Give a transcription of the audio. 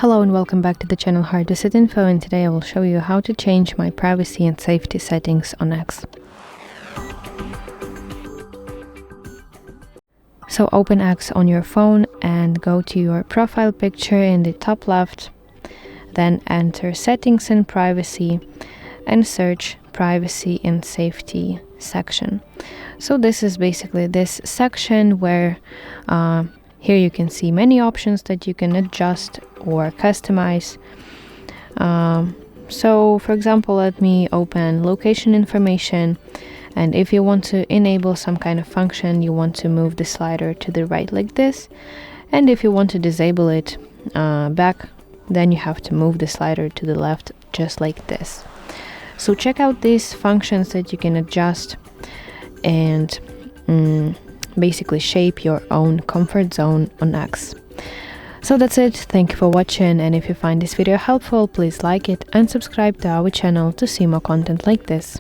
Hello and welcome back to the channel Hard Reset Info, and today I will show you how to change my privacy and safety settings on X. So open X on your phone and go to your profile picture in the top left, then enter settings and privacy and search privacy and safety section. So this is basically this section where here you can see many options that you can adjust or customize. So for example, let me open location information, and if you want to enable some kind of function, you want to move the slider to the right like this, and if you want to disable it back, then you have to move the slider to the left just like this. So check out these functions that you can adjust and basically shape your own comfort zone on X. So that's it. Thank you for watching, and if you find this video helpful, please like it and subscribe to our channel to see more content like this.